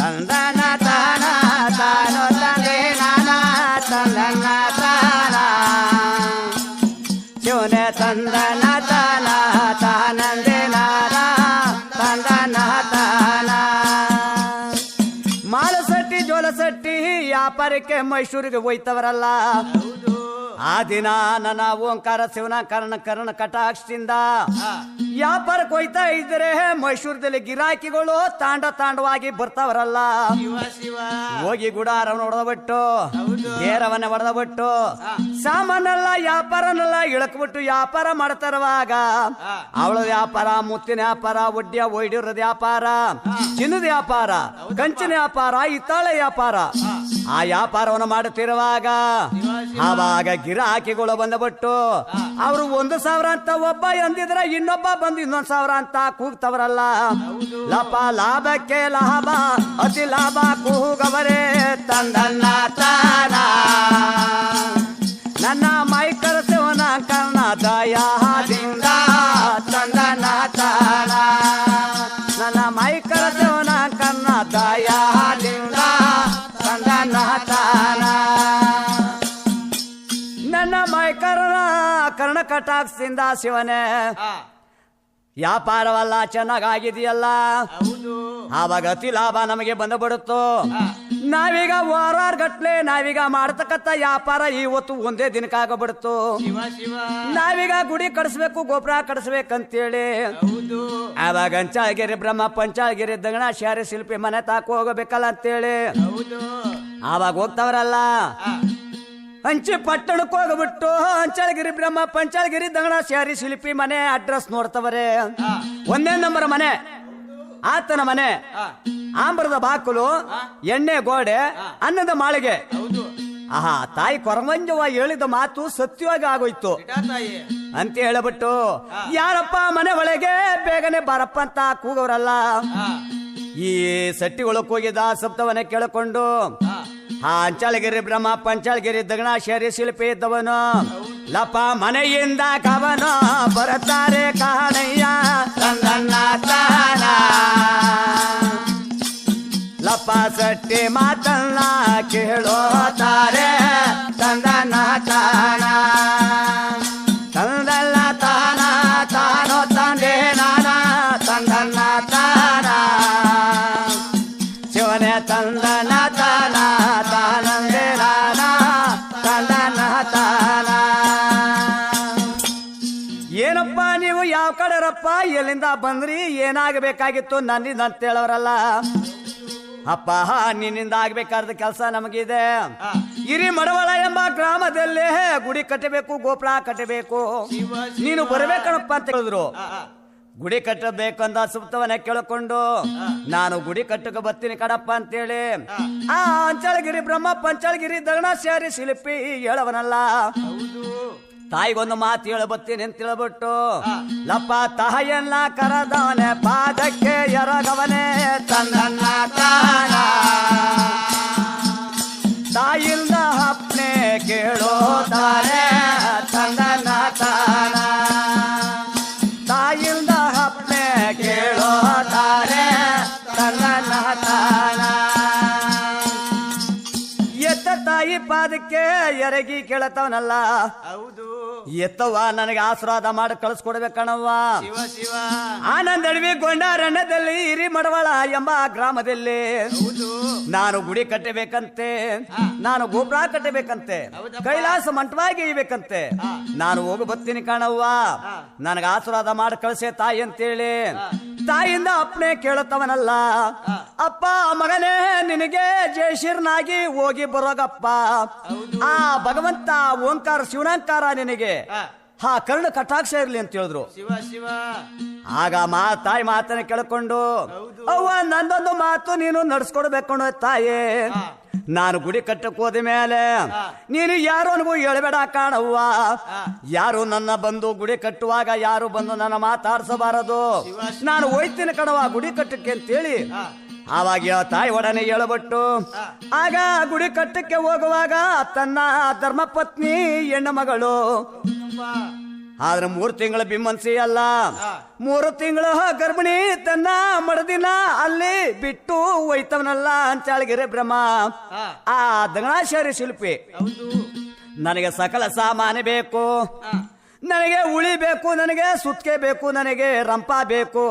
ತಂದನ ತಾನ ತಾನು ತಂದೆ ನಾನ ತಂದನ ತಾನ ಶಿವನೇ ತಂದನ ತಾನ ತಾನಂದೆ ನಾನ ತಂದನ ತಾನ ಮಾಳಸಟ್ಟಿ ಜೋಲಸಟ್ಟಿ ವ್ಯಾಪಾರಕ್ಕೆ ಮೈಸೂರಿಗೆ ಹೋಯ್ತವರಲ್ಲ ಆ ದಿನ ನನ್ನ ಓಂಕಾರ ಶಿವನ ಕರ್ಣ ಕಟಾಕ್ಷದಿಂದ ವ್ಯಾಪಾರಕ್ಕೆ ಹೋಯ್ತಾ ಇದ್ರೆ ಮೈಸೂರದಲ್ಲಿ ಗಿರಾಕಿಗಳು ತಾಂಡವಾಗಿ ಬರ್ತಾವರಲ್ಲ ಹೋಗಿ ಗುಡಾರ ಹೊಡೆದ್ಬಿಟ್ಟು ಬೇರವನ್ನ ಹೊಡೆದ್ಬಿಟ್ಟು ಸಾಮಾನೆಲ್ಲ ವ್ಯಾಪಾರನೆಲ್ಲ ಇಳಕ್ಬಿಟ್ಟು ವ್ಯಾಪಾರ ಮಾಡ್ತಾರವಾಗ ಅವಳ ವ್ಯಾಪಾರ ಮುತ್ತಿನ ವ್ಯಾಪಾರ ಒಡ್ಡಿಯ ಒಯ್ಡಿರದ ವ್ಯಾಪಾರ ಚಿನ್ನದ ವ್ಯಾಪಾರ ಕಂಚಿನ ವ್ಯಾಪಾರ ಹಿತ್ತಾಳೆ ವ್ಯಾಪಾರ ಆ ವ್ಯಾಪಾರವನ್ನು ಮಾಡುತ್ತಿರುವಾಗ ಆವಾಗ ಗಿರಾಕಿಗಳು ಬಂದ್ಬಿಟ್ಟು ಅವರು 1,000 ಅಂತ ಒಬ್ಬ ಎಂದಿದ್ರೆ ಇನ್ನೊಬ್ಬ ಬಂದು 1,000 ಅಂತ ಕೂಗ್ತವರಲ್ಲ ಲಾಭಕ್ಕೆ ಲಾಭ ಅತಿ ಲಾಭ ಕೂಗವರೇ ತಂದನ್ನ ತಾನ ನನ್ನ ಮೈಕರ ಶಿವನ ಕರ್ಣ ದಯಾದಿಂದ ತಂದನ್ನ ತಾನ ನನ್ನ ಮೈಕರ ಶಿವನ ಕರ್ಣ ದಯಾದಿಂದ ತಂದನ್ನ ತಾನ ನನ್ನ ಮೈಕರನ ಕರ್ಣ ಕಟಾಕ್ಷದಿಂದ ಶಿವನೇ ವ್ಯಾಪಾರವಲ್ಲ ಚೆನ್ನಾಗಿದೆಯಲ್ಲ ಆವಾಗ ಅತಿ ಲಾಭ ನಮಗೆ ಬಂದುಬಿಡುತ್ತೋ ನಾವೀಗ ವಾರಗಟ್ಲೆ ನಾವೀಗ ಮಾಡತಕ್ಕಂತ ವ್ಯಾಪಾರ ಇವತ್ತು ಒಂದೇ ದಿನಕ್ಕಾಗಬಿಡ್ತು ನಾವೀಗ ಗುಡಿ ಕಡಿಸ್ಬೇಕು ಗೋಪುರ ಕಡಿಸ್ಬೇಕಂತೇಳಿ ಆವಾಗ ಅಂಚಾಳಗಿರಿ ಬ್ರಹ್ಮ ಪಂಚಾಳಗಿರಿ ದಗಣ ಶಾರಿ ಶಿಲ್ಪಿ ಮನೆ ತಾಕು ಹೋಗಬೇಕಲ್ಲ ಅಂತೇಳಿ ಆವಾಗ ಹೋಗ್ತವ್ರಲ್ಲ ಹಂಚಿ ಪಟ್ಟಣಕ್ಕೆ ಹೋಗ್ಬಿಟ್ಟು ಅಂಚಾಳಗಿರಿ ಬ್ರಹ್ಮ ಪಂಚಾಳಗಿರಿ ದಗಣ ಶಾರಿ ಶಿಲ್ಪಿ ಮನೆ ಅಡ್ರೆಸ್ ನೋಡ್ತವರೆ 1ನೇ ನಂಬರ್ ಮನೆ ಆತನ ಮನೆ ಆಂಬರದ ಬಾಕಲು ಎಣ್ಣೆ ಗೋಡೆ ಅನ್ನದ ಮಾಳಿಗೆ ಆಹಾ ತಾಯಿ ಕೊರಮಂಜವ ಹೇಳಿದ ಮಾತು ಸತ್ಯವಾಗಿ ಆಗೋಯ್ತು ಅಂತ ಹೇಳಬಿಟ್ಟು ಯಾರಪ್ಪ ಮನೆ ಒಳಗೆ ಬೇಗನೆ ಬಾರಪ್ಪ ಅಂತ ಕೂಗೋರಲ್ಲ ಈ ಸಟ್ಟಿಗೊಳಕ್ ಹೋಗಿದ್ದ ಶಬ್ದವನ್ನ ಕೇಳಿಕೊಂಡು ಅಂಚಾಳಗಿರಿ ಬ್ರಹ್ಮ ಪಂಚಾಳಗಿರಿ ದಗಣ ಶಾರಿ ಶಿಲ್ಪಿ ಇದ್ದವನು ಲಪ ಮನೆಯಿಂದ ಕವನು ಬರುತ್ತಾರೆ ಕಾಣಯ್ಯ ತಂದನ್ನ ತಾನ ಲಪ ಸಟ್ಟಿ ಮಾತನ್ನ ಕೇಳೋತಾರೆ ತಂದನ್ನ ತಾನ ತಂದಲ್ಲ ತಾನ ತಾನೋ ತಂದೆ ನಾನ ತಂದನ್ನ ತಾನ ಶಿವನೇ ತಂದನ ತಾನ ತಾನಂದೆ ನಾನ ತಂದನ ತಾನ ಏನಪ್ಪ ನೀವು ಯಾವ ಕಡೆರಪ್ಪ ಎಲ್ಲಿಂದ ಬಂದ್ರಿ ಏನಾಗಬೇಕಾಗಿತ್ತು ನನ್ನಿಂದ ಅಂತ ಹೇಳೋರಲ್ಲ ಅಪ್ಪ ನಿನ್ನಿಂದ ಆಗ್ಬೇಕಾದ ಕೆಲಸ ನಮಗಿದೆ ಹಿರಿ ಮಡವಳ ಎಂಬ ಗ್ರಾಮದಲ್ಲೇ ಗುಡಿ ಕಟ್ಟಬೇಕು ಗೋಪುರ ಕಟ್ಟಬೇಕು ನೀನು ಬರಬೇಕಣಪ್ಪ ಅಂತ ಹೇಳಿದ್ರು ಗುಡಿ ಕಟ್ಟಬೇಕಂದ ಸುಪ್ತವನ್ನ ಕೇಳಿಕೊಂಡು ನಾನು ಗುಡಿ ಕಟ್ಟಕ್ಕೆ ಬರ್ತೀನಿ ಕಡಪ್ಪ ಅಂತೇಳಿ ಆ ಅಂಚಾಳಗಿರಿ ಬ್ರಹ್ಮ ಪಂಚಾಳಗಿರಿ ದಗಣ ಶಾರಿ ಶಿಲ್ಪಿ ಹೇಳವನಲ್ಲ ತಾಯಿಗೊಂದು ಮಾತು ಹೇಳ ಬರ್ತೀನಿ ಅಂತ ಹೇಳ್ಬಿಟ್ಟು ಲಪ್ಪ ತಾಯನ್ನ ಕರದವನೆ ಪಾದಕ್ಕೆ ಎರಗವನೆ ತಂದನ್ನ ತಾನ ತಾಯಿಲ್ದ ಅಪ್ನೆ ಕೇಳೋತಾರೆ ತಂದನ್ನ ತಾನ ತಾಯಿಲ್ದ ಅಪ್ನೆ ಕೇಳೋತಾರೆ ತಂದನ್ನ ತಾನ ಎತ್ತ ತಾಯಿ ಪಾದಕ್ಕೆ ಎರಗಿ ಕೇಳತವನಲ್ಲ ಹೌದು ಎತ್ತವ್ವ ನನಗೆ ಆಶೀರ್ವಾದ ಮಾಡಿ ಕಳಿಸ್ಕೊಡ್ಬೇಕಣವ್ವ ಆನಂದ ಅಡವಿ ಗೊಂಡಾರಣ್ಯದಲ್ಲಿ ಹಿರಿ ಮಡವಳ ಎಂಬ ಗ್ರಾಮದಲ್ಲಿ ನಾನು ಗುಡಿ ಕಟ್ಟಬೇಕಂತೆ ನಾನು ಗೋಪುರ ಕಟ್ಟಬೇಕಂತೆ ಕೈಲಾಸ ಮಂಟವಾಗಿ ಇಯ್ಬೇಕಂತೆ ನಾನು ಹೋಗಿ ಬರ್ತೀನಿ ಕಣವ್ವ ನನಗೆ ಆಶೀರ್ವಾದ ಮಾಡಿ ಕಳಿಸೆ ತಾಯಿ ಅಂತೇಳಿ ತಾಯಿಯಿಂದ ಅಪ್ಪನೇ ಕೇಳುತ್ತವನಲ್ಲ ಅಪ್ಪ ಮಗನೇ ನಿನಗೆ ಜಯಶೀರ್ನಾಗಿ ಹೋಗಿ ಬರೋಗಪ್ಪ ಆ ಭಗವಂತ ಓಂಕಾರ ಶಿವನಾಂಕಾರ ನಿನಗೆ ಕರ್ಣ ಕಟಾಕ್ಷ ಇರ್ಲಿ ಅಂತ ಹೇಳಿದ್ರು ಆಗ ತಾಯಿ ಮಾತನ್ನ ಕೇಳಿಕೊಂಡು ಅವ್ವ ನಂದೊಂದು ಮಾತು ನೀನು ನಡ್ಸ್ಕೊಡ್ಬೇಕು ತಾಯಿ ನಾನು ಗುಡಿ ಕಟ್ಟಕ್ಕೆ ಹೋದ ಮೇಲೆ ನೀನು ಯಾರು ಅನ್ಗೂ ಹೇಳಬೇಡ ಕಾಣವ್ವ ಯಾರು ನನ್ನ ಬಂದು ಗುಡಿ ಕಟ್ಟುವಾಗ ಯಾರು ಬಂದು ನನ್ನ ಮಾತಾಡ್ಸಬಾರದು ನಾನು ಹೋಯ್ತೀನಿ ಕಣವ ಗುಡಿ ಕಟ್ಟಕ್ಕೆ ಅಂತೇಳಿ ಆವಾಗ ತಾಯಿ ಒಡನೆ ಹೇಳಬಿಟ್ಟು ಆಗ ಗುಡಿ ಕಟ್ಟಕ್ಕೆ ಹೋಗುವಾಗ ತನ್ನ ಧರ್ಮಪತ್ನಿ ಹೆಣ್ಣು ಮಗಳು ಆದ್ರೆ 3 ತಿಂಗಳ ಬಿಮ್ಮನ್ಸಿ ಅಲ್ಲ 3 ತಿಂಗಳ ಗರ್ಭಿಣಿ ತನ್ನ ಮಡದಿನ ಅಲ್ಲಿ ಬಿಟ್ಟು ಹೋಯ್ತವನಲ್ಲ ಅಂಚಾಳಗಿರಿ ಬ್ರಹ್ಮ ಆ ದಗಣಾಚಾರ್ಯ ಶಿಲ್ಪಿ ನನಗೆ ಸಕಲ ಸಾಮಾನ್ಯ ಬೇಕು, ನನಗೆ ಉಳಿ ಬೇಕು, ನನಗೆ ಸುತ್ಕೆ ಬೇಕು, ನನಗೆ ರಂಪ ಬೇಕು,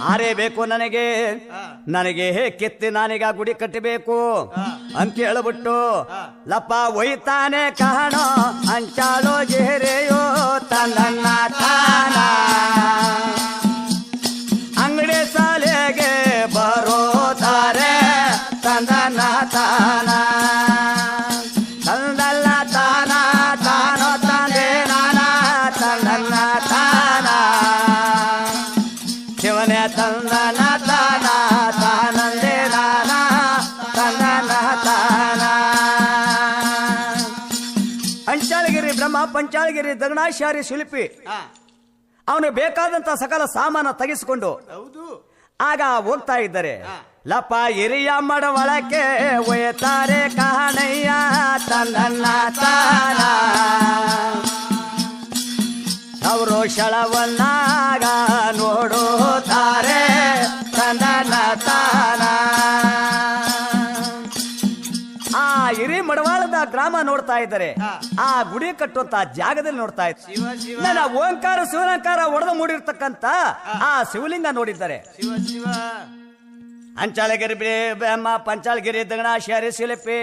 ಆರೆ ಬೇಕು, ನನಗೆ ಕೆತ್ತಿ ನಾನೀಗ ಗುಡಿ ಕಟ್ಟಬೇಕು ಅಂತ ಹೇಳ್ಬಿಟ್ಟು ಲಪ್ಪ ಒಯ್ತಾನೆ ಕಾಣೋ ಅಂಚಾಳೋ ಗೆರೆಯೋ ತನ್ನ ತಾನ ಅಂಗಡಿ ಸಾಲೆಗೆ ಬರೋತಾರೆ ತಂದನ ತಾನ ತಂದಲ್ಲ ತಾನ ತಾನೋ ತಂದೆ ನಾನ ತಂದನ ತಾನ ಶಿವನೇ ತಂದನ ತಾನ ತಾನಂದೇ ನಾನ ತಂದನ ತಾನ ಪಂಚಾಳಗಿರಿ ಬ್ರಹ್ಮ ಪಂಚಾಳಗಿರಿ ದಗಣಾಚಾರ್ಯ ಶಿಲ್ಪಿ ಅವನು ಬೇಕಾದಂತ ಸಕಲ ಸಾಮಾನ ತೆಗೆಸಿಕೊಂಡು ಆಗ ಹೋಗ್ತಾ ಇದ್ದಾರೆ. ಲಪ್ಪ ಹಿರಿಯ ಮಡವಳಕ್ಕೆ ಒಯ್ತಾರೆ ಕಾಣಯ್ಯ ತನ್ನ ತಾನ ಅವರು ಶಳವನ್ನಾಗ ನೋಡುತ್ತಾರೆ ತನ್ನ ತಾನ ಆ ಹಿರಿ ಮಡವಾಳದ ಗ್ರಾಮ ನೋಡ್ತಾ ಇದ್ದಾರೆ. ಆ ಗುಡಿ ಕಟ್ಟುವಂತ ಜಾಗದಲ್ಲಿ ನೋಡ್ತಾ ಇದ್ದಾರೆ. ನನ್ನ ಓಂಕಾರ ಶಿವನಂಕಾರ ಒಡೆದು ಮೂಡಿರ್ತಕ್ಕಂತ ಆ ಶಿವಲಿಂಗ ನೋಡಿದ್ದಾರೆ. ಅಂಚಾಳಗಿರಿ ಬ್ರಹ್ಮ ಪಂಚಾಳಗಿರಿ ದಗಣಾಚಾರ್ಯ ಶಿಲ್ಪಿ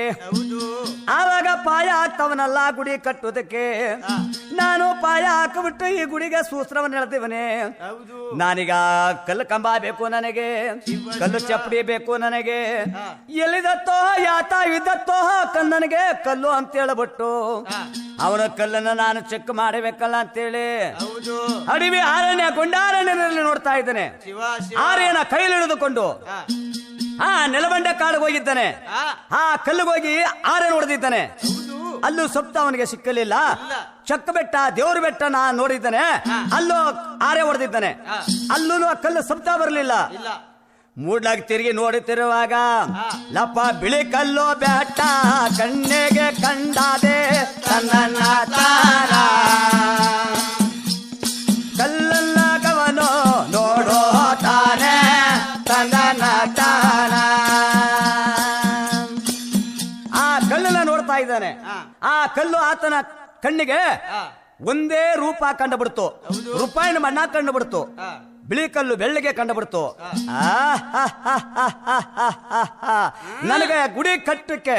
ಆವಾಗ ಪಾಯ ಹಾಕ್ತವನಲ್ಲ ಗುಡಿ ಕಟ್ಟುವುದಕ್ಕೆ. ನಾನು ಪಾಯ ಹಾಕಿಬಿಟ್ಟು ಈ ಗುಡಿಗೆ ಸೂತ್ರವನ್ನು ಎಳೆದಿವನೇ. ನಾನೀಗ ಕಲ್ಲು ಕಂಬ ಬೇಕು, ನನಗೆ ಕಲ್ಲು ಚಪ್ಪಡಿ ಬೇಕು, ನನಗೆ ಎಲ್ಲಿದತ್ತೋ ಯಾತ ಇದ್ದತ್ತೋ ನನಗೆ ಕಲ್ಲು ಅಂತ ಹೇಳ್ಬಿಟ್ಟು ಅವನ ಕಲ್ಲನ್ನು ನಾನು ಚೆಕ್ ಮಾಡಬೇಕಲ್ಲ ಅಂತೇಳಿ ಅಡವಿ ಆರಣ್ಯ ಗೊಂಡಾರಣ್ಯನಲ್ಲಿ ನೋಡ್ತಾ ಇದ್ದೇನೆ. ಆರ್ಯನ ಕೈಲಿ ಹಿಡಿದುಕೊಂಡು ಆ ನೆಲಬಂಡೆ ಕಾಡಿಗೆ ಹೋಗಿದ್ದಾನೆ. ಆ ಕಲ್ಲಿಗೆ ಹೋಗಿ ಆರ್ಯನ ಹೊಡೆದಿದ್ದಾನೆ. ಅಲ್ಲೂ ಸಪ್ತ ಅವನಿಗೆ ಸಿಕ್ಕಲಿಲ್ಲ. ಚಕ್ಕ ಬೆಟ್ಟ ದೇವ್ರ ಬೆಟ್ಟ ನಾ ನೋಡಿದ್ದಾನೆ, ಅಲ್ಲೂ ಆರೆ ಹೊಡೆದಿದ್ದಾನೆ. ಅಲ್ಲೂ ಆ ಕಲ್ಲು ಸಪ್ತ ಬರಲಿಲ್ಲ. ಮೂಡ್ಲಾಗಿ ತಿರುಗಿ ನೋಡುತ್ತಿರುವಾಗ ಲಪ್ಪ ಬಿಳಿ ಕಲ್ಲು ಬೆಟ್ಟ ಕಣ್ಣಿಗೆ ಕಂಡಾದೆ ತನ್ನ ತಾನ ಕಲ್ಲಲ್ಲ ಗವನು ನೋಡೋ ತಾನೆ ತನ್ನ ತಾನ ಆ ಕಲ್ಲನ್ನ ನೋಡ್ತಾ ಇದ್ದಾನೆ. ಆ ಕಲ್ಲು ಆತನ ಕಣ್ಣಿಗೆ ಒಂದೇ ರೂಪ ಕಂಡುಬಿಡ್ತು. ರೂಪಾಯಿನ ಮಣ್ಣ ಕಂಡುಬಿಡ್ತು. ಬಿಳಿ ಕಲ್ಲು ಬೆಳ್ಳಿಗೆ ಕಂಡುಬಿಡ್ತು. ನನಗೆ ಗುಡಿ ಕಟ್ಟಕ್ಕೆ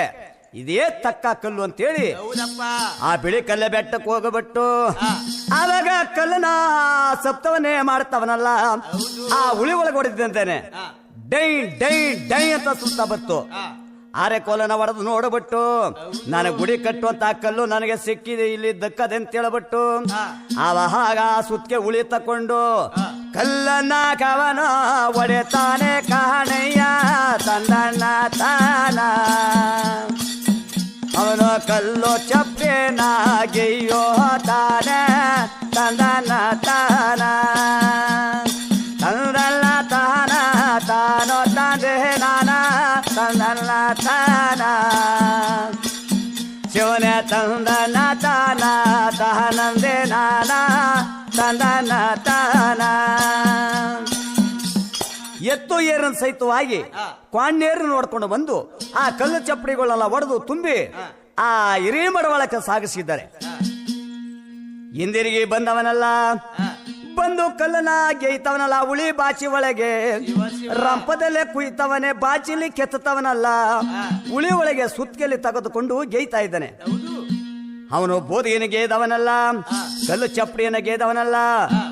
ಇದೇ ತಕ್ಕ ಕಲ್ಲು ಅಂತೇಳಿ ಆ ಬಿಳಿ ಕಲ್ಲ ಬೆಟ್ಟಕ್ಕೆ ಹೋಗಬಿಟ್ಟು ಆವಾಗ ಕಲ್ಲನ ಸಪ್ತವನ್ನೇ ಮಾಡ್ತವನಲ್ಲ ಆ ಉಳಿ ಒಳಗೆ ಹೊಡೆದಂತೇನೆ. ಡೈ ಡೈ ಡೈ ಅಂತ ಸುತ್ತ ಬತ್ತು. ಆರೆ ಕೋಲನ ಹೊಡೆದು ನೋಡ್ಬಿಟ್ಟು ನಾನು ಗುಡಿ ಕಟ್ಟುವಂತ ಕಲ್ಲು ನನಗೆ ಸಿಕ್ಕಿದೆ, ಇಲ್ಲಿ ದಕ್ಕದೆ ಅಂತ ಹೇಳ್ಬಿಟ್ಟು ಆವಾಗ ಸುತ್ತಿಗೆ ಉಳಿ ತಕೊಂಡು ಕಲ್ಲನ್ನ ಕವನ ಒಡೆತಾನೆ ಕಾಣಯ್ಯ ತಂದಣ್ಣ ತಾನ ಅವನು ಕಲ್ಲು ಚಪ್ಪೇನಾಗಿಯೋ ತಾನೆ ತಂದಣ್ಣ ತಾನ ತಂದಲ್ಲ ತಾನ ತಾನೋ ತಂದೆ ನಾನ ತಂದಲ್ಲ ತಾನ ಶಿವನೇ ತಂದನ ತಾನ ತಾನಂದೇ ನಾನ ತಂದನ ತಾನ ಎತ್ತು ಏರನ್ ಸಹಿತವಾಗಿ ಕ್ವಾಣ್ಯೇರು ನೋಡ್ಕೊಂಡು ಬಂದು ಆ ಕಲ್ಲು ಚಪ್ಪಡಿಗಳನ್ನೆಲ್ಲ ಒಡೆದು ತುಂಬಿ ಆ ಹಿರಿ ಮಡವಳಕ್ಕೆ ಸಾಗಿಸಿದ್ದಾರೆ. ಹಿಂದಿರುಗಿ ಬಂದವನಲ್ಲ ಬಂದು ಕಲ್ಲನ ಗೆಯ್ತವನಲ್ಲ ಉಳಿ ಬಾಚಿ ಒಳಗೆ ರಂಪದಲ್ಲೇ ಕುಯ್ತವನೇ ಬಾಚಿಲಿ ಕೆತ್ತವನಲ್ಲ ಉಳಿ ಒಳಗೆ ಸುತ್ತಿಗೆಲ್ಲಿ ತೆಗೆದುಕೊಂಡು ಗೆಯ್ತಾ ಇದ್ದಾನೆ. ಅವನು ಬೋಧಿಯನ್ನು ಗೇದವನಲ್ಲ, ಕಲ್ಲು ಚಪ್ಪಡಿಯನ್ನು ಗೇದವನಲ್ಲ,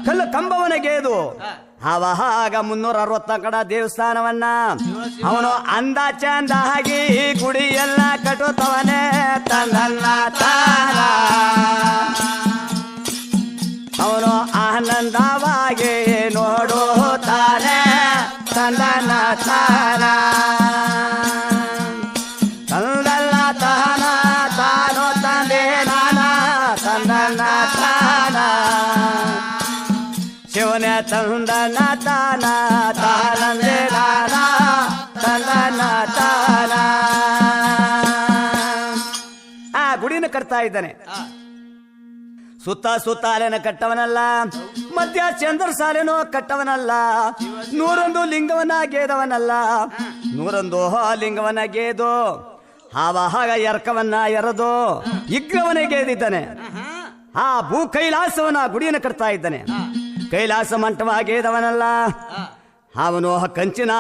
ಕಲ್ಲು ಕಂಬವನ್ನ ಗೇದು ಆವಾಗ 360 ಕಡ ದೇವಸ್ಥಾನವನ್ನ ಅವನು ಅಂದ ಚಂದ ಆಗಿ ಗುಡಿಯೆಲ್ಲ ಕಟ್ಟುತ್ತವನೇ ತನ್ನ ತಾನ ಅವನು ಆನಂದವಾಗಿ ನೋಡುತ್ತಾನೆ ತನ್ನ ತಾನ ತಂದಲ್ಲ ತಾನ ತಾನೋ ತಂದೆ ನಾನ ತಂದನ ತಾನ ಶಿವನೇ ತಂದನ ತಾನ ತಾನಂದೇ ನಾನ ತಂದನ ತಾನ ಆ ಗುಡಿನ ಕಟ್ತಾ ಇದ್ದಾನೆ. ಸುತ್ತ ಸುತ್ತ ಅಲೆನ ಕಟ್ಟವನಲ್ಲ, ಮಧ್ಯ ಚಂದ್ರ ಸಾಲೆನೋ ಕಟ್ಟವನಲ್ಲ, 101 ಲಿಂಗವನ್ನ ಗೇದವನಲ್ಲ, 101 ಲಿಂಗವನ್ನ ಗೇದು ಹಾಗ ಎರಕವನ್ನ ಎರೆದು ಇಗ್ರವನ್ನ ಗೇದಿದ್ದಾನೆ. ಆ ಭೂ ಕೈಲಾಸವನ್ನ ಗುಡಿಯನ್ನು ಕಟ್ತಾ ಇದ್ದಾನೆ. ಕೈಲಾಸ ಮಂಟವಾಗೇದವನಲ್ಲ, ಅವನು ಕಂಚಿನ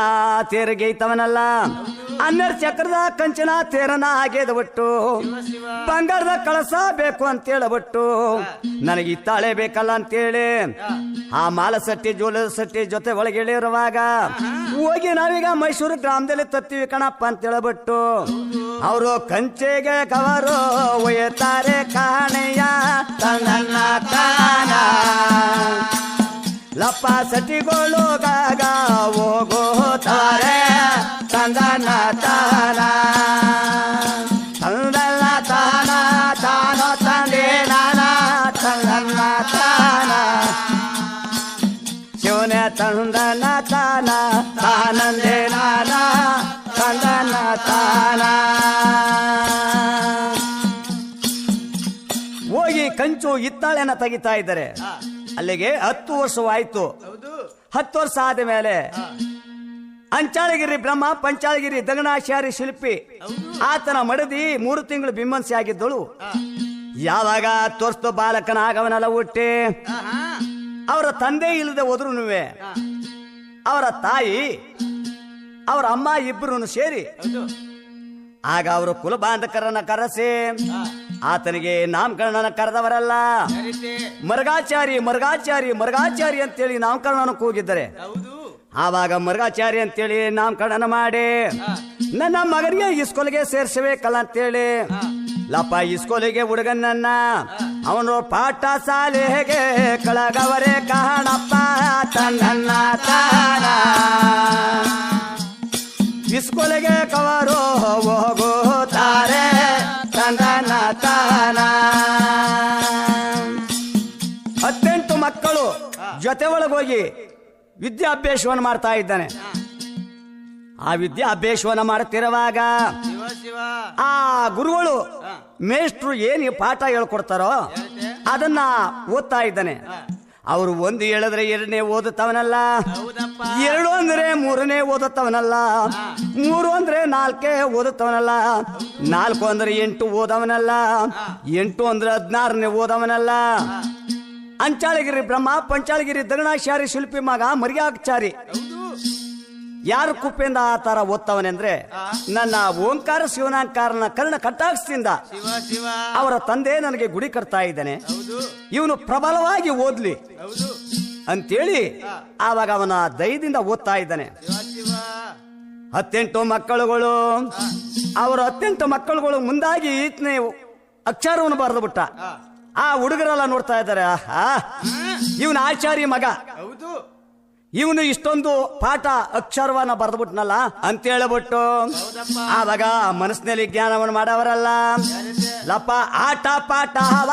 ತೇರಗೈತವನಲ್ಲ, 12 ಚಕ್ರದ ಕಂಚಿನ ತೇರನ ಆಗೇದ ಬಿಟ್ಟು ಬಂಗಾರದ ಕಳಸ ಬೇಕು ಅಂತೇಳಬಿಟ್ಟು ನನಗೆ ಇತ್ತಾಳೆ ಬೇಕಲ್ಲ ಅಂತೇಳಿ ಆ ಮಾಲಸಟ್ಟಿ ಜೋಲಸಟ್ಟಿ ಜೊತೆ ಒಳಗೆ ಇಳಿರುವಾಗ ಹೋಗಿ ನಾವೀಗ ಮೈಸೂರು ಗ್ರಾಮದಲ್ಲಿ ತತ್ತೀವಿ ಕಣಪ್ಪ ಅಂತೇಳಬಿಟ್ಟು ಅವರು ಕಂಚೆಗೆ ಕವರು ಒಯ್ಯುತ್ತಾರೆ ಕಾಣೆಯ ತನ್ನ ತಾನ ಲಪ್ಪ ಸಟಿಗಳು ಗಾಗ ಹೋಗುತ್ತಾರೆ ತಂದನ ತಾನ ತಂದಲ್ಲ ತಾನ ತಾನೋ ತಂದೆ ನಾನ ತಂದನ್ನ ತಾನ ಶಿವನೇ ತಂದನ ತಾನ ತಾನಂದೇ ನಾನ ತಂದನ ತಾನ. ಹೋಗಿ ಕಂಚು ಇತ್ತಾಳೆನ ತೆಗಿತಾ ಇದ್ದಾರೆ. ಅಲ್ಲಿಗೆ 10 ವರ್ಷವಾಯ್ತು. 10 ವರ್ಷ ಆದ ಮೇಲೆ ಅಂಚಾಳಗಿರಿ ಬ್ರಹ್ಮ ಪಂಚಾಳಗಿರಿ ದಗಣಾಚಾರಿ ಶಿಲ್ಪಿ ಆತನ ಮಡದಿ 3 ತಿಂಗಳು ಬಿಮ್ಮನ್ಸಿ ಆಗಿದ್ದಳು. ಯಾವಾಗ 10 ವರ್ಷದ ಬಾಲಕನಾಗವನೆಲ್ಲ ಹುಟ್ಟಿ ಅವರ ತಂದೆ ಇಲ್ಲದೆ ಹೋದ್ರು ಅವರ ತಾಯಿ ಅವರ ಅಮ್ಮ ಇಬ್ಬರು ಸೇರಿ ಆಗ ಅವರು ಕುಲಬಾಂಧಕರನ್ನ ಕರೆಸಿ ಆತನಿಗೆ ನಾಮಕರಣನ ಕರೆದವರಲ್ಲ, ಮರ್ಗಾಚಾರಿ ಮರ್ಗಾಚಾರಿ ಮರ್ಗಾಚಾರಿ ಅಂತೇಳಿ ನಾಮಕರಣ ಕೂಗಿದ್ದಾರೆ. ಆವಾಗ ಮರ್ಗಾಚಾರಿ ಅಂತೇಳಿ ನಾಮಕರಣ ಮಾಡಿ ನನ್ನ ಮಗನಿಗೆ ಇಸ್ಕೋಲಿಗೆ ಸೇರ್ಸಬೇಕಲ್ಲ ಅಂತೇಳಿ ಲಪ್ಪ ಇಸ್ಕೋಲಿಗೆ ಹುಡುಗನನ್ನ ಅವನು ಪಾಠ ಶಾಲೆಗೆ ಕಳಗವರೇ ಕಾಣಪ್ಪ ತನ್ನ ತಾನ ಇಸ್ಕೋಲಿಗೆ ಕವರು ಹೋಗುತ್ತಾರೆ ತಂದನ ತಾನ. 18 ಮಕ್ಕಳು ಜೊತೆ ಒಳಗೋಗಿ ವಿದ್ಯಾಭ್ಯಾಸವನ್ನು ಮಾಡ್ತಾ ಇದ್ದಾನೆ. ಆ ವಿದ್ಯಾಭ್ಯಾಸವನ್ನು ಮಾಡುತ್ತಿರುವಾಗ ಆ ಗುರುಗಳು ಮೇಷ್ಟ್ರು ಏನು ಪಾಠ ಹೇಳ್ಕೊಡ್ತಾರೋ ಅದನ್ನ ಓದ್ತಾ ಇದ್ದಾನೆ. ಅವರು 1 ಹೇಳಿದ್ರೆ 2ನೇ ಓದುತ್ತವನಲ್ಲ, 2 ಅಂದ್ರೆ 3ನೇ ಓದುತ್ತವನಲ್ಲ, 3 ಅಂದ್ರೆ 4 ಓದುತ್ತವನಲ್ಲ, 4 ಅಂದ್ರೆ 8 ಓದವನಲ್ಲ, 8 ಅಂದ್ರೆ 16ನೇ ಓದವನಲ್ಲ. ಅಂಚಾಳಗಿರಿ ಬ್ರಹ್ಮ ಪಂಚಾಳಗಿರಿ ದಗಣಾಚಾರಿ ಶಿಲ್ಪಿ ಮಗ ಮರ್ಯಾಚಾರಿ ಯಾರು ಕುಪ್ಪೆಯಿಂದ ಆ ತರ ಓದ್ತವನೆಂದ್ರೆ ನನ್ನ ಓಂಕಾರ ಶಿವನಾಂಕಾರನ ಕರ್ಣ ಕಟಾಕ್ಷದಿಂದ ಅವರ ತಂದೆ ನನಗೆ ಗುಡಿ ಕಟ್ತಾ ಇದ್ದಾನೆ, ಇವನು ಪ್ರಬಲವಾಗಿ ಓದ್ಲಿ ಅಂತೇಳಿ ಆವಾಗ ಅವನ ದಯದಿಂದ ಓದ್ತಾ ಇದ್ದಾನೆ. 18 ಮಕ್ಕಳುಗಳು ಅವರ 18 ಮಕ್ಕಳುಗಳು ಮುಂದಾಗಿ ಈತನೇ ಅಕ್ಷರವನ್ನು ಬರೆದು ಬಿಟ್ಟ. ಆ ಹುಡುಗರೆಲ್ಲ ನೋಡ್ತಾ ಇದ್ದಾರೆ, ಇವನ ಆಚಾರ್ಯ ಮಗ, ಇವನು ಇಷ್ಟೊಂದು ಪಾಠ ಅಕ್ಷರವನ್ನ ಬರೆದ್ಬಿಟ್ನಲ್ಲ ಅಂತ ಹೇಳ್ಬಿಟ್ಟು ಆವಾಗ ಮನಸ್ಸಿನಲ್ಲಿ ಜ್ಞಾನವನ್ನು ಮಾಡವರಲ್ಲ, ಲಪ್ಪ ಆಟ ಪಾಠ ಹವ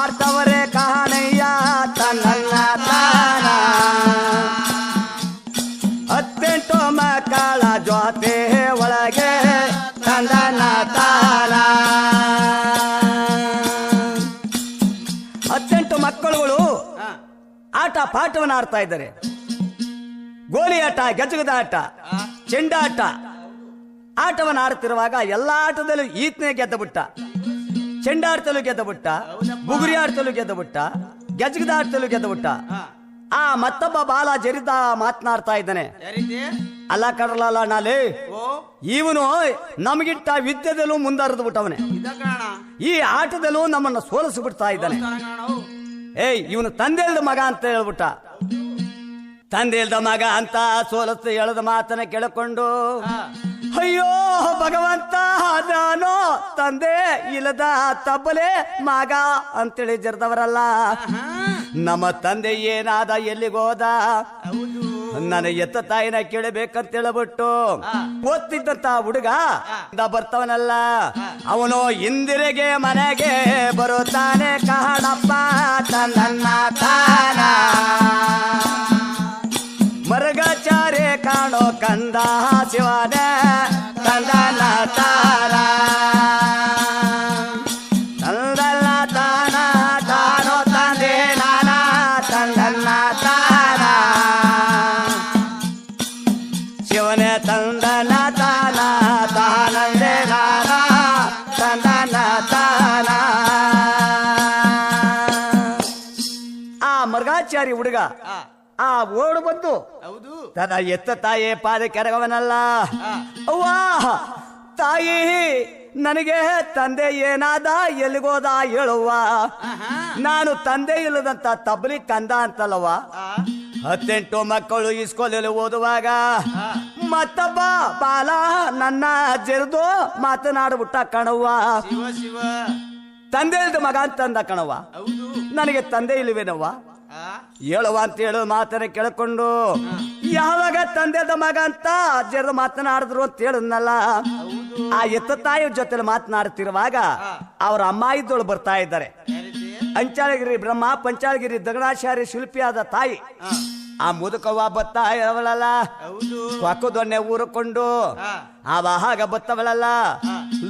ಆಡ್ತವರೇ ಕಾಣಯ್ಯ ತನ್ನ ತಾನ 18 ಮಕ್ಕಳ ಜೊತೆ ಒಳಗೆ ತಂದನ ತಾನ. 18 ಮಕ್ಕಳುಗಳು ಆಟ ಪಾಠವನ್ನು ಆಡ್ತಾ ಇದ್ದಾರೆ. ಗೋಲಿ ಆಟ, ಗೆಜ್ಜಗದ ಆಟ, ಚೆಂಡಾಟ ಆಟವನ್ನು ಆಡ್ತಿರುವಾಗ ಎಲ್ಲಾ ಆಟದಲ್ಲೂ ಈತನೇ ಗೆದ್ದ ಬಿಟ್ಟ. ಚೆಂಡಾಡ್ತಲೂ ಗೆದ್ದ ಬಿಟ್ಟ, ಬುಗುರಿ ಆಡ್ತಲೂ ಗೆದ್ದ ಬಿಟ್ಟ, ಗೆಜ್ಜಗದ ಆಡ್ತಲೂ ಗೆದ್ದ ಬಿಟ್ಟ. ಆ ಮತ್ತೊಬ್ಬ ಬಾಲ ಜರಿದ ಮಾತನಾಡ್ತಾ ಇದ್ದಾನೆ, ಅಲ್ಲ ಕಡಲಲ್ಲ ನಾಳೆ ಇವನು ನಮಗಿಟ್ಟ ವಿದ್ಯೆದಲ್ಲೂ ಮುಂದರಿದು ಬಿಟ್ಟವನೇ, ಈ ಆಟದಲ್ಲೂ ನಮ್ಮನ್ನ ಸೋಲಿಸಿಬಿಡ್ತಾ ಇದ್ದಾನೆ. ಇವನು ತಂದೆ ಇಲ್ದ ಮಗ ಅಂತ ಹೇಳ್ಬಿಟ್ಟ. ತಂದೆ ಇಲ್ದ ಮಗ ಅಂತ ಸೋಲತ್ತು ಹೇಳದ ಮಾತನ್ನ ಕೇಳಿಕೊಂಡು ಅಯ್ಯೋ ಭಗವಂತ ನಾನು ತಂದೆ ಇಲ್ಲದ ತಬ್ಬಲೆ ಮಗ ಅಂತೇಳಿ ಜರ್ದವರಲ್ಲ. ನಮ್ಮ ತಂದೆ ಏನಾದ ಎಲ್ಲಿಗೋದ ನನ್ನ ಎತ್ತ ತಾಯಿನ ಕೇಳಬೇಕಂತ ಹೇಳ್ಬಿಟ್ಟು ಓದ್ತಿದ್ದಂತ ಹುಡುಗ ಬರ್ತವನಲ್ಲ, ಅವನು ಇಂದಿರೆಗೆ ಮನೆಗೆ ಬರುತ್ತಾನೆ ಕಾಣಪ್ಪ ತನ್ನ ತಾನ. ಮರ್ಗಾಚಾರ್ಯ ಕಾಣೋ ಕಂದ ಶಿವನೇ ತಂದನ ತಾನ ತಂದನ ತಾನ ತಾನೋ ತಾನಂದೆ ನಾನ ತಂದನ ತಾನ. ಆ ಮರ್ಗಾಚಾರಿ ಹುಡುಗ ಆ ಓಡು ಬಂದು ತನ್ನ ಎತ್ತ ತಾಯಿ ಪಾದ ಕೆರಗವನಲ್ಲ. ಅವ್ವಾ ತಾಯಿ, ನನಗೆ ತಂದೆ ಏನಾದ, ಎಲ್ಲಿಗೋದ ಹೇಳುವ. ನಾನು ತಂದೆ ಇಲ್ಲದಂತ ತಬ್ಲಿ ಕಂದ ಅಂತಲ್ಲವ. 18 ಮಕ್ಕಳು ಇಸ್ಕೊಲ್ಲಿ ಓದುವಾಗ ಮತ್ತೊಬ್ಬ ಬಾಲ ನನ್ನ ಜರಿದು ಮಾತನಾಡ್ಬಿಟ್ಟ ಕಣವ್ವ. ತಂದೆ ಇಲ್ದ ಮಗ ಅಂತಂದ ಕಣವ್ವ. ನನಗೆ ತಂದೆ ಇಲ್ಲವೇನವ್ವ ಹೇಳುವ ಅಂತ ಹೇಳು ಮಾತನ್ನ ಕೇಳ್ಕೊಂಡು ಯಾವಾಗ ತಂದೆದ ಮಗ ಅಂತ ಜರಿದು ಮಾತನಾಡಿದ್ರು ಅಂತ ಹೇಳದ್ನಲ್ಲ. ಆ ಎತ್ತ ತಾಯಿ ಜೊತೆ ಮಾತನಾಡ್ತಿರುವಾಗ ಅವ್ರ ಅಮ್ಮ ಇದ್ದೋಳು ಬರ್ತಾ ಇದ್ದಾರೆ. ಅಂಚಾಳಗಿರಿ ಬ್ರಹ್ಮ ಪಂಚಾಳಗಿರಿ ದಗಣಾಚಾರ್ಯ ಶಿಲ್ಪಿಯಾದ ತಾಯಿ ಆ ಮುದುಕವ್ವ ಬತ್ತಾ ಇರವಳಲ್ಲ. ಕೊಕ್ಕದೊಣ್ಣೆ ಊರಿಕೊಂಡು ಆವಾಗ ಬತ್ತವಳಲ್ಲ.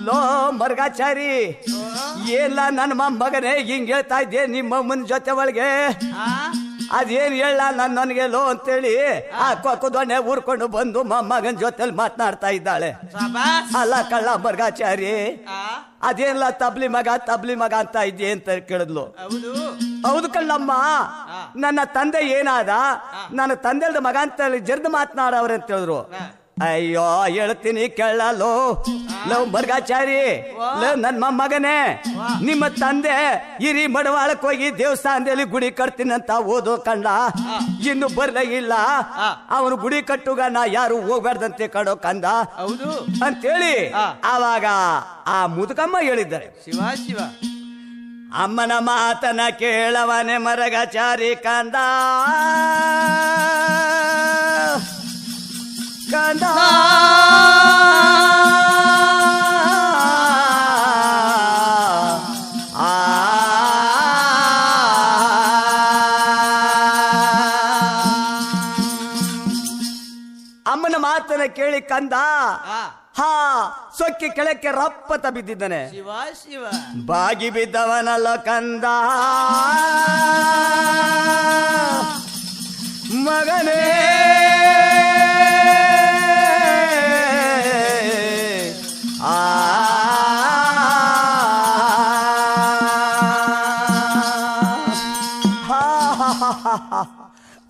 ಲೋ ಮರ್ಗಾಚಾರಿ, ಏನ ನನ್ನ ಮಗನೇ ಹಿಂಗ್ ಹೇಳ್ತಾ ಇದ್ದೆ ನಿಮ್ಮಮ್ಮನ ಜೊತೆ ಒಳಗೆ, ಅದೇನ್ ಹೇಳ ನನಗೆ ಲೋ ಅಂತೇಳಿ ಆ ಕೊಕ್ಕದೊಣ್ಣೆ ಊರ್ಕೊಂಡು ಬಂದು ಮೊಮ್ಮಗನ ಜೊತೆಲಿ ಮಾತನಾಡ್ತಾ ಇದ್ದಾಳೆ. ಅಲ್ಲ ಕಳ್ಳ ಮರ್ಗಾಚಾರಿ, ಅದೇನಿಲ್ಲ ತಬ್ಲಿ ಮಗ ಅಂತ ಇದ್ದೆ ಅಂತ ಕೇಳಿದ್ಲು. ಹೌದು ಕಳ್ಳಮ್ಮ, ನನ್ನ ತಂದೆ ಏನಾದ, ನನ್ನ ತಂದೆಲ್ದ ಮಗ ಅಂತ ಜರ್ದು ಮಾತನಾಡವ್ರೆ ಅಂತ ಹೇಳಿದ್ರು. ಅಯ್ಯೋ ಹೇಳ್ತೀನಿ ಕೇಳಲು ಲೋ ಮರ್ಗಾಚಾರಿ, ನನ್ ಮೊಮ್ಮಗನೇ, ನಿಮ್ಮ ತಂದೆ ಹಿರಿ ಮಡವಾಳಕ್ ಹೋಗಿ ದೇವಸ್ಥಾನದಲ್ಲಿ ಗುಡಿ ಕಟ್ತೀನಿ ಅಂತ ಓದೋ ಕಂಡ, ಇನ್ನು ಬರ್ಲೇ ಇಲ್ಲ. ಅವನು ಗುಡಿ ಕಟ್ಟುಗ ನಾ ಯಾರು ಹೋಗ್ಬಾರ್ದಂತೆ ಕಡೋ ಕಂದ ಅಂತೇಳಿ ಆವಾಗ ಆ ಮುದುಕಮ್ಮ ಹೇಳಿದ್ದಾರೆ. ಶಿವ ಅಮ್ಮನ ಮಾತನ ಕೇಳವನೆ ಮರಗಾಚಾರಿ ಕಂದ ಕಂದ. ಅಮ್ಮನ ಮಾತನ್ನ ಕೇಳಿ ಕಂದ ಸೊಕ್ಕಿ ಕೆಳಕ್ಕೆ ರಪ್ಪತ ಬಿದ್ದಿದ್ದಾನೆ. ಬಾಗಿ ಬಿದ್ದವನಲ್ಲ ಕಂದ ಮಗನೇ.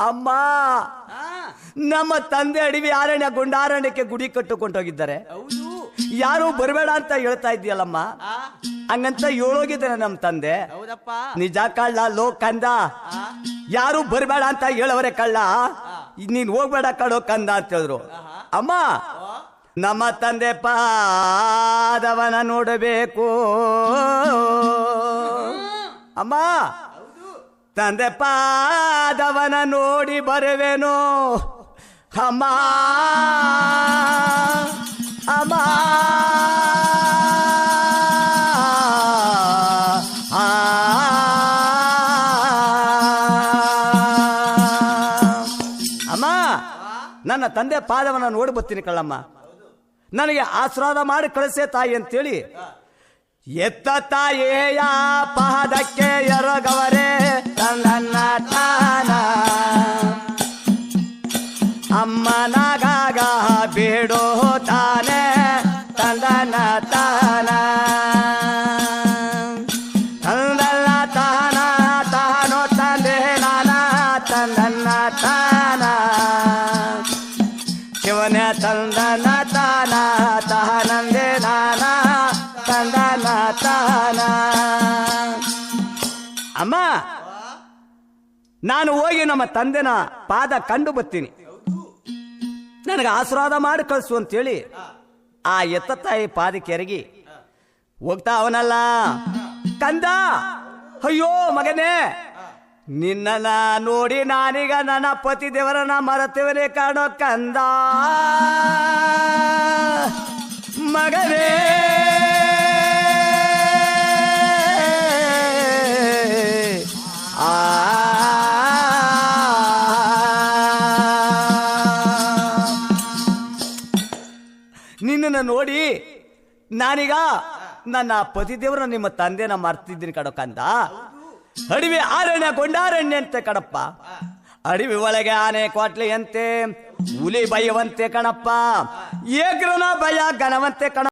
ಅಮ್ಮ, ನಮ್ಮ ತಂದೆ ಅಡವಿ ಅರಣ್ಯ ಗುಂಡಾರಣ್ಯಕ್ಕೆ ಗುಡಿ ಕಟ್ಟುಕೊಂಡೋಗಿದ್ದಾರೆ. ಯಾರು ಬರಬೇಡ ಅಂತ ಹೇಳ್ತಾ ಇದೆಯಲ್ಲಮ್ಮ, ಹಂಗಂತ ಹೇಳೋಗಿದ್ದಾನೆ ನಮ್ಮ ತಂದೆ. ನಿಜ ಕಳ್ಳ ಲೋ ಕಂದ, ಯಾರು ಬರಬೇಡ ಅಂತ ಹೇಳವರೆ ಕಳ್ಳ, ನೀನ್ ಹೋಗ್ಬೇಡ ಕಡೋ ಕಂದ ಅಂತ ಹೇಳಿದ್ರು. ಅಮ್ಮ, ನಮ್ಮ ತಂದೆ ಪಾದವನ ನೋಡಬೇಕು ಅಮ್ಮ, ತಂದೆ ಪಾದವನ ನೋಡಿ ಬರುವೆನು ಅಮ್ಮ. ಅಮ್ಮ ಅಮ್ಮ, ನನ್ನ ತಂದೆ ಪಾದವನ್ನ ನೋಡಿ ಬರ್ತೀನಿ ಕಳ್ಳಮ್ಮ, ನನಗೆ ಆಶೀರ್ವಾದ ಮಾಡಿ ಕಳಿಸೇ ತಾಯಿ ಅಂತೇಳಿ ಎತ್ತ ತಾಯಿಯ ಪಾದಕ್ಕೆ ಎರಗವರೆ ತನ್ನ ತಾನ. ಅಮ್ಮನಾಗ ಬೇಡೋ ತಾನೆ ತಂದನ ತಾನ. ತಂದಲ್ಲ ತಾನ ತಾನೋ ತಂದೆ ನಾನ ತಂದನ್ನ ತಾನ. ಶಿವನ ತಂದನ ತಾನ ತಾನಂದೆ ನಾನ ತಂದನ ತಾನ. ಅಮ್ಮ, ನಾನು ಹೋಗಿ ನಮ್ಮ ತಂದೆನ ಪಾದ ಕಂಡು ಬರ್ತೀನಿ, ನನಗೆ ಆಶೀರ್ವಾದ ಮಾಡಿ ಕಳಿಸು ಅಂತೇಳಿ ಆ ಎತ್ತ ತಾಯಿ ಪಾದಕ್ಕೆ ಎರಗಿ ಹೋಗ್ತಾ ಅವನಲ್ಲ. ಕಂದ, ಅಯ್ಯೋ ಮಗನೇ, ನಿನ್ನ ನೋಡಿ ನಾನೀಗ ನನ್ನ ಪತಿ ದೇವರನ್ನ ಮರೆತೇವನೇ ಕಾಣೋ ಕಂದ ಮಗನೇ. ನಿನ್ನನ್ನು ನೋಡಿ ನಾನೀಗ ನನ್ನ ಪತಿ ದೇವರ ನಿಮ್ಮ ತಂದೆನ ಮರ್ತಿದ್ದೀನಿ ಕಡೋ ಕಂದ. ಅಡವಿ ಅರಣ್ಯ ಗೊಂಡಾರಣ್ಯ ಅಂತೆ ಕಡಪ್ಪ, ಅಡವಿ ಒಳಗೆ ಆನೆ ಕ್ವಾಟ್ಲಿ ಅಂತೆ, ಹುಲಿ ಭಯವಂತೆ ಕಣಪ್ಪ ಏಗ್ರನ ಭಯ ಘನವಂತೆ ಕಣ